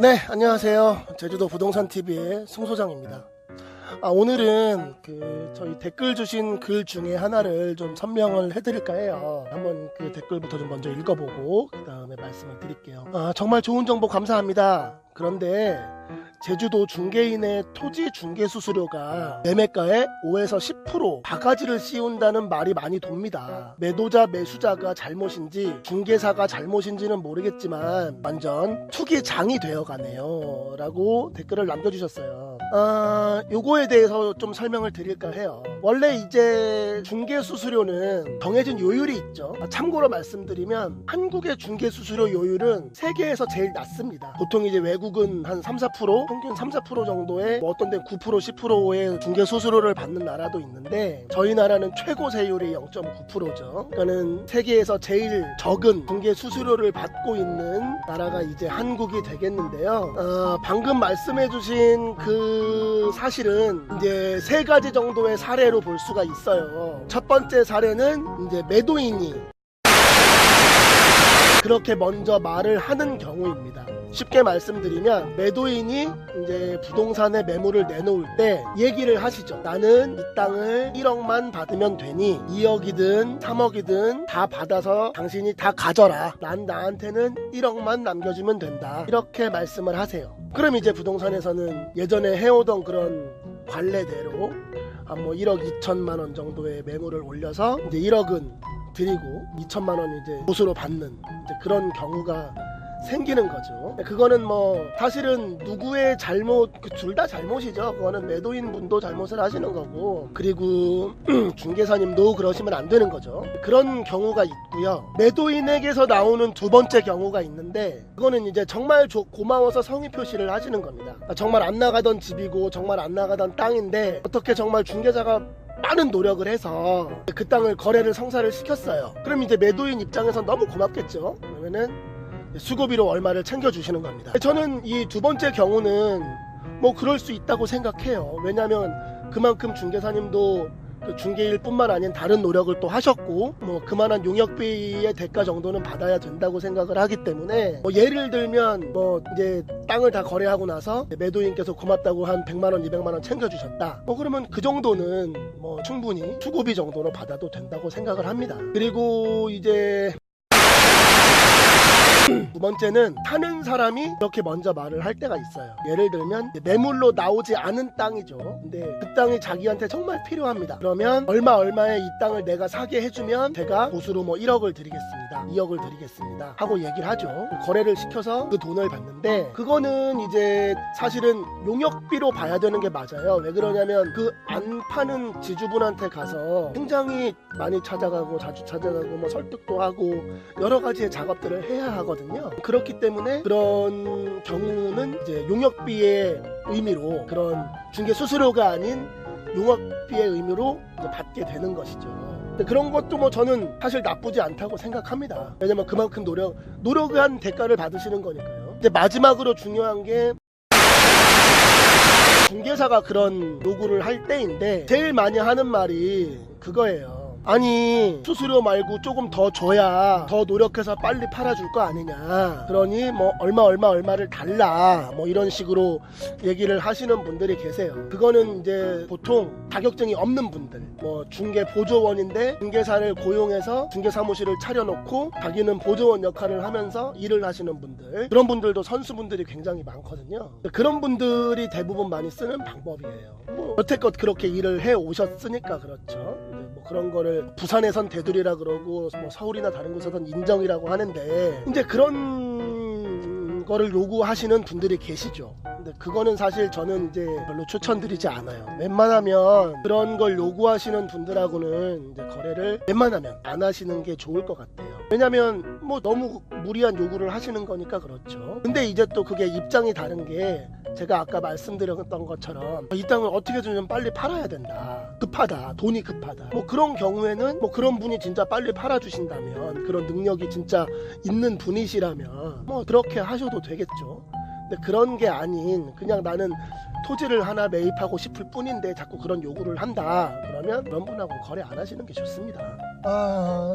네, 안녕하세요. 제주도 부동산TV의 승소장입니다. 오늘은 저희 댓글 주신 글 중에 하나를 좀 설명을 해드릴까 해요. 한번 그 댓글부터 좀 먼저 읽어보고 그 다음에 말씀을 드릴게요. 정말 좋은 정보 감사합니다. 그런데 제주도 중개인의 토지 중개 수수료가 매매가의 5에서 10% 바가지를 씌운다는 말이 많이 돕니다. 매도자 매수자가 잘못인지 중개사가 잘못인지는 모르겠지만 완전 투기장이 되어가네요 라고 댓글을 남겨주셨어요. 요거에 대해서 좀 설명을 드릴까 해요. 원래 이제 중개 수수료는 정해진 요율이 있죠. 참고로 말씀드리면 한국의 중개 수수료 요율은 세계에서 제일 낮습니다. 보통 이제 외국은 한 3, 4%, 평균 3, 4% 정도의 어떤 데 9%, 10%의 중개 수수료를 받는 나라도 있는데 저희 나라는 최고 세율이 0.9%죠. 그러니까는 세계에서 제일 적은 중개 수수료를 받고 있는 나라가 이제 한국이 되겠는데요. 방금 말씀해주신 그 사실은 이제 세 가지 정도의 사례로 볼 수가 있어요. 첫 번째 사례는 이제 매도인이 그렇게 먼저 말을 하는 경우입니다. 쉽게 말씀드리면 매도인이 이제 부동산에 매물을 내놓을 때 얘기를 하시죠. 나는 이 땅을 1억만 받으면 되니 2억이든 3억이든 다 받아서 당신이 다 가져라. 난 나한테는 1억만 남겨주면 된다. 이렇게 말씀을 하세요. 그럼 이제 부동산에서는 예전에 해오던 그런 관례대로 한 뭐 1억 2천만 원 정도의 매물을 올려서 이제 1억은 드리고 2천만 원 이제 보수로 받는 이제 그런 경우가 생기는 거죠. 그거는 뭐 사실은 누구의 잘못, 둘 다 잘못이죠. 그거는 매도인 분도 잘못을 하시는 거고 그리고 중개사님도 그러시면 안 되는 거죠. 그런 경우가 있고요. 매도인에게서 나오는 두 번째 경우가 있는데 그거는 이제 정말 고마워서 성의 표시를 하시는 겁니다. 정말 안 나가던 집이고 정말 안 나가던 땅인데 어떻게 정말 중개사가 많은 노력을 해서 그 땅을 거래를 성사를 시켰어요. 그럼 이제 매도인 입장에서 너무 고맙겠죠. 그러면은 수고비로 얼마를 챙겨주시는 겁니다. 저는 이 두 번째 경우는 뭐 그럴 수 있다고 생각해요. 왜냐하면 그만큼 중개사님도 그 중개일 뿐만 아닌 다른 노력을 또 하셨고 뭐 그만한 용역비의 대가 정도는 받아야 된다고 생각을 하기 때문에 뭐 예를 들면 뭐 이제 땅을 다 거래하고 나서 매도인께서 고맙다고 한 100만원 200만원 챙겨주셨다, 뭐 그러면 그 정도는 뭐 충분히 수고비 정도로 받아도 된다고 생각을 합니다. 그리고 이제 두 번째는 사는 사람이 이렇게 먼저 말을 할 때가 있어요. 예를 들면 매물로 나오지 않은 땅이죠. 근데 그 땅이 자기한테 정말 필요합니다. 그러면 얼마에 이 땅을 내가 사게 해주면 제가 보수로 뭐 1억을 드리겠습니다, 2억을 드리겠습니다 하고 얘기를 하죠. 거래를 시켜서 그 돈을 받는데 그거는 이제 사실은 용역비로 봐야 되는 게 맞아요. 왜 그러냐면 그 안 파는 지주분한테 가서 굉장히 많이 찾아가고 자주 찾아가고 뭐 설득도 하고 여러 가지의 작업들을 해야 하거든요. 그렇기 때문에 그런 경우는 이제 용역비의 의미로, 그런 중개 수수료가 아닌 용역비의 의미로 이제 받게 되는 것이죠. 근데 그런 것도 뭐 저는 사실 나쁘지 않다고 생각합니다. 왜냐면 그만큼 노력한 대가를 받으시는 거니까요. 근데 마지막으로 중요한 게 중개사가 그런 요구를 할 때인데 제일 많이 하는 말이 그거예요. 아니 수수료 말고 조금 더 줘야 더 노력해서 빨리 팔아줄 거 아니냐, 그러니 뭐 얼마를 달라, 뭐 이런 식으로 얘기를 하시는 분들이 계세요. 그거는 이제 보통 자격증이 없는 분들, 뭐 중개 보조원인데 중개사를 고용해서 중개사무실을 차려놓고 자기는 보조원 역할을 하면서 일을 하시는 분들, 그런 분들도 선수분들이 굉장히 많거든요. 그런 분들이 대부분 많이 쓰는 방법이에요. 뭐 여태껏 그렇게 일을 해 오셨으니까 그렇죠. 뭐 그런 거를 부산에선 대두리라 그러고 뭐 서울이나 다른 곳에선 인정이라고 하는데 이제 그런 거를 요구하시는 분들이 계시죠. 근데 그거는 사실 저는 이제 별로 추천드리지 않아요. 웬만하면 그런 걸 요구하시는 분들하고는 이제 거래를 웬만하면 안 하시는 게 좋을 것 같아요. 왜냐면 뭐 너무 무리한 요구를 하시는 거니까 그렇죠. 근데 이제 또 그게 입장이 다른 게 제가 아까 말씀드렸던 것처럼 이 땅을 어떻게든 좀 빨리 팔아야 된다, 급하다, 돈이 급하다, 뭐 그런 경우에는 뭐 그런 분이 진짜 빨리 팔아주신다면, 그런 능력이 진짜 있는 분이시라면 뭐 그렇게 하셔도 되겠죠. 근데 그런 게 아닌 그냥 나는 토지를 하나 매입하고 싶을 뿐인데 자꾸 그런 요구를 한다. 그러면 그런 분하고 거래 안 하시는 게 좋습니다.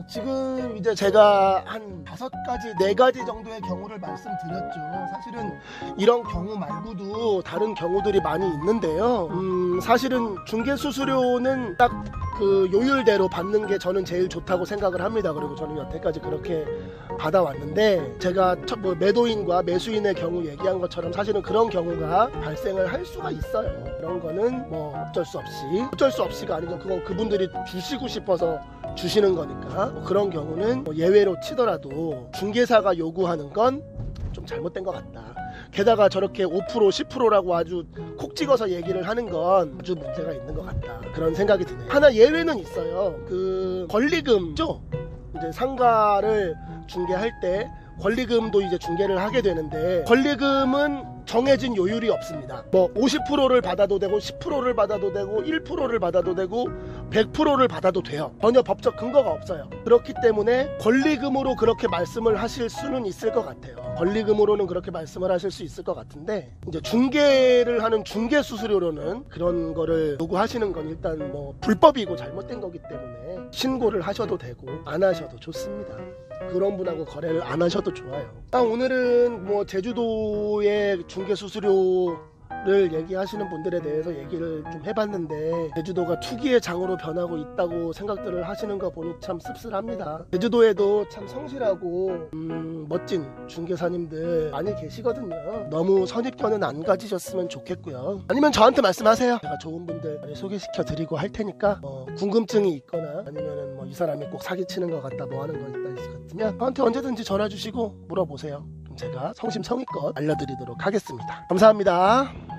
지금 이제 제가 한 5가지, 4가지 정도의 경우를 말씀드렸죠. 사실은 이런 경우 말고도 다른 경우들이 많이 있는데요. 사실은 중개수수료는 딱 그 요율대로 받는 게 저는 제일 좋다고 생각을 합니다. 그리고 저는 여태까지 그렇게 받아왔는데, 제가 뭐 매도인과 매수인의 경우 얘기한 것처럼 사실은 그런 경우가 발생을 할 수가 있어요. 그런 거는 뭐 어쩔 수 없이가 아니죠. 그건 그분들이 주시고 싶어서 주시는 거니까. 뭐 그런 경우는 뭐 예외로 치더라도 중개사가 요구하는 건 좀 잘못된 것 같다. 게다가 저렇게 5% 10%라고 아주 콕 찍어서 얘기를 하는 건 아주 문제가 있는 것 같다. 그런 생각이 드네요. 하나 예외는 있어요. 그 권리금죠. 이제 상가를 중개할 때 권리금도 이제 중개를 하게 되는데, 권리금은 정해진 요율이 없습니다. 뭐 50%를 받아도 되고 10%를 받아도 되고 1%를 받아도 되고 100%를 받아도 돼요. 전혀 법적 근거가 없어요. 그렇기 때문에 권리금으로 그렇게 말씀을 하실 수는 있을 것 같아요. 권리금으로는 그렇게 말씀을 하실 수 있을 것 같은데, 이제 중개를 하는 중개 수수료로는 그런 거를 요구하시는 건 일단 뭐 불법이고 잘못된 거기 때문에 신고를 하셔도 되고 안 하셔도 좋습니다. 그런 분하고 거래를 안 하셔도 좋아요. 오늘은 뭐 제주도의 중개 수수료를 얘기하시는 분들에 대해서 얘기를 좀 해봤는데, 제주도가 투기의 장으로 변하고 있다고 생각들을 하시는 거 보니 참 씁쓸합니다. 제주도에도 참 성실하고 멋진 중개사님들 많이 계시거든요. 너무 선입견은 안 가지셨으면 좋겠고요. 아니면 저한테 말씀하세요. 제가 좋은 분들 소개시켜 드리고 할 테니까, 궁금증이 있거나 아니면은 뭐 이 사람이 꼭 사기치는 것 같다, 뭐 하는 거 있다 같으면 저한테 언제든지 전화 주시고 물어보세요. 그럼 제가 성심성의껏 알려드리도록 하겠습니다. 감사합니다.